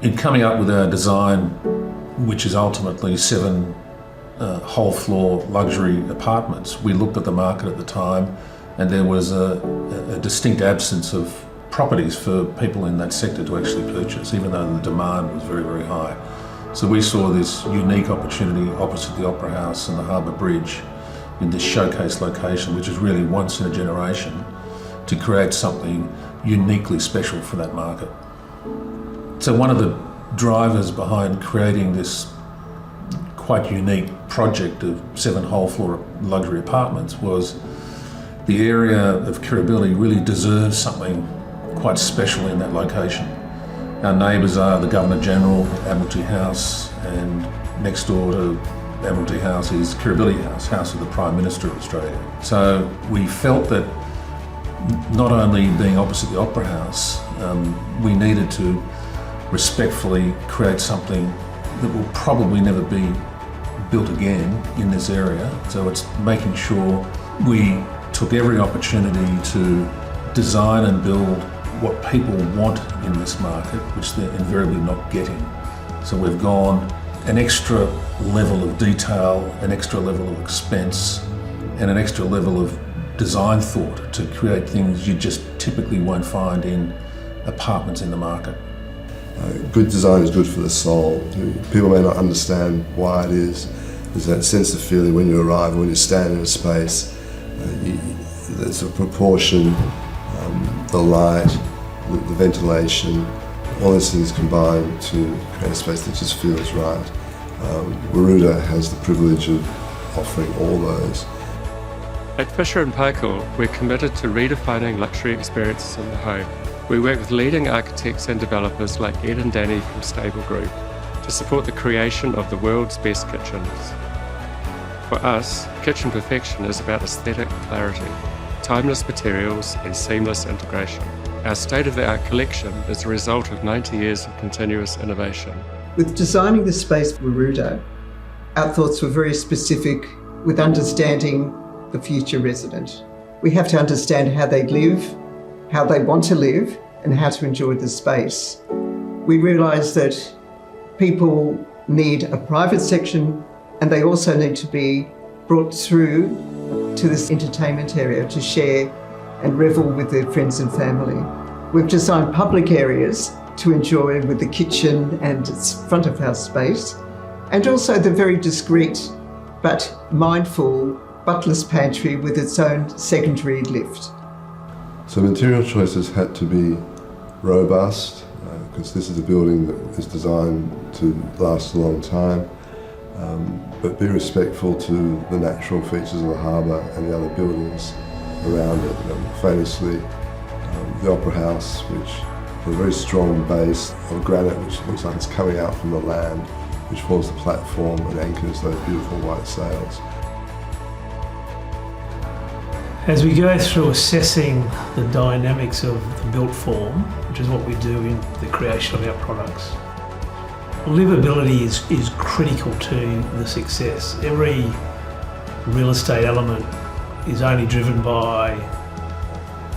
In coming up with our design, which is ultimately 7 whole floor luxury apartments, we looked at the market at the time and there was a distinct absence of properties for people in that sector to actually purchase, even though the demand was very, very high. So we saw this unique opportunity opposite the Opera House and the Harbour Bridge in this showcase location, which is really once in a generation, to create something uniquely special for that market. So one of the drivers behind creating this quite unique project of 7 whole floor luxury apartments was the area of Kirribilli really deserves something quite special in that location. Our neighbours are the Governor-General, Admiralty House, and next door to Admiralty House is Kirribilli House, House of the Prime Minister of Australia. So we felt that not only being opposite the Opera House, we needed to respectfully create something that will probably never be built again in this area. So it's making sure we took every opportunity to design and build what people want in this market, which they're invariably not getting. So we've gone an extra level of detail, an extra level of expense, and an extra level of design thought to create things you just typically won't find in apartments in the market. Good design is good for the soul. People may not understand why it is. There's that sense of feeling when you arrive, when you stand in a space, there's a proportion, the light, the ventilation, all those things combine to create a space that just feels right. WARUDA has the privilege of offering all those. At Fisher & Paykel, we're committed to redefining luxury experiences in the home. We work with leading architects and developers like Ed and Danny from Stable Group to support the creation of the world's best kitchens. For us, kitchen perfection is about aesthetic clarity, timeless materials and seamless integration. Our state-of-the-art collection is a result of 90 years of continuous innovation. With designing the space for WARUDA, our thoughts were very specific with understanding the future resident. We have to understand how they live, how they want to live, and how to enjoy the space. We realise that people need a private section and they also need to be brought through to this entertainment area to share and revel with their friends and family. We've designed public areas to enjoy with the kitchen and its front of house space, and also the very discreet but mindful butler's pantry with its own secondary lift. So material choices had to be robust, because this is a building that is designed to last a long time, but be respectful to the natural features of the harbour and the other buildings around it. Famously, the Opera House, which has a very strong base of granite which looks like it's coming out from the land, which forms the platform and anchors those beautiful white sails. As we go through assessing the dynamics of the built form, which is what we do in the creation of our products, livability is critical to the success. Every real estate element is only driven by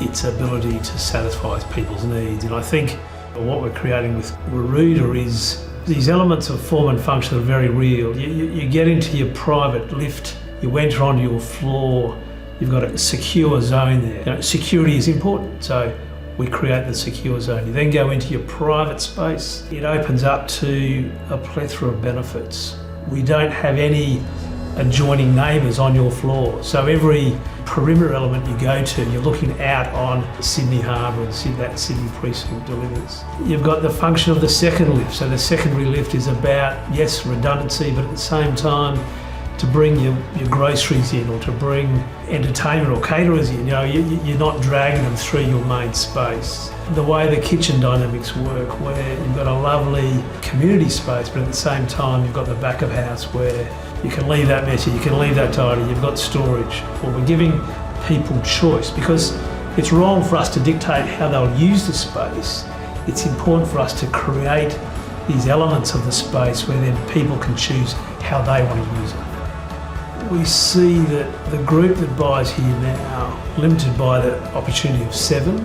its ability to satisfy people's needs. And I think what we're creating with WARUDA is these elements of form and function are very real. You get into your private lift, you enter onto your floor, you've got a secure zone there. Security is important, so we create the secure zone. You then go into your private space. It opens up to a plethora of benefits. We don't have any adjoining neighbours on your floor, so every perimeter element you go to, you're looking out on Sydney Harbour and that Sydney precinct delivers. You've got the function of the second lift, so the secondary lift is about, yes, redundancy, but at the same time, to bring your groceries in or to bring entertainment or caterers in. You're not dragging them through your main space. The way the kitchen dynamics work, where you've got a lovely community space, but at the same time you've got the back of house where you can leave that messy, you can leave that tidy, you've got storage. Well, we're giving people choice because it's wrong for us to dictate how they'll use the space. It's important for us to create these elements of the space where then people can choose how they want to use it. We see that the group that buys here now, limited by the opportunity of 7,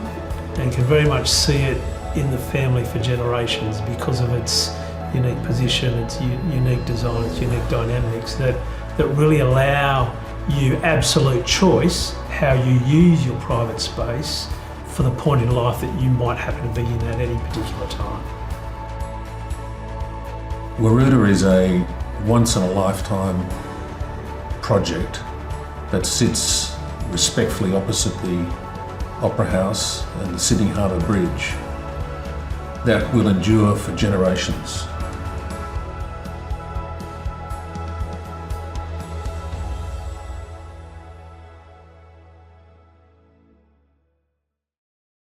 and can very much see it in the family for generations because of its unique position, its unique design, its unique dynamics that really allow you absolute choice how you use your private space for the point in life that you might happen to be in at any particular time. WARUDA is a once-in-a-lifetime project that sits respectfully opposite the Opera House and the Sydney Harbour Bridge that will endure for generations.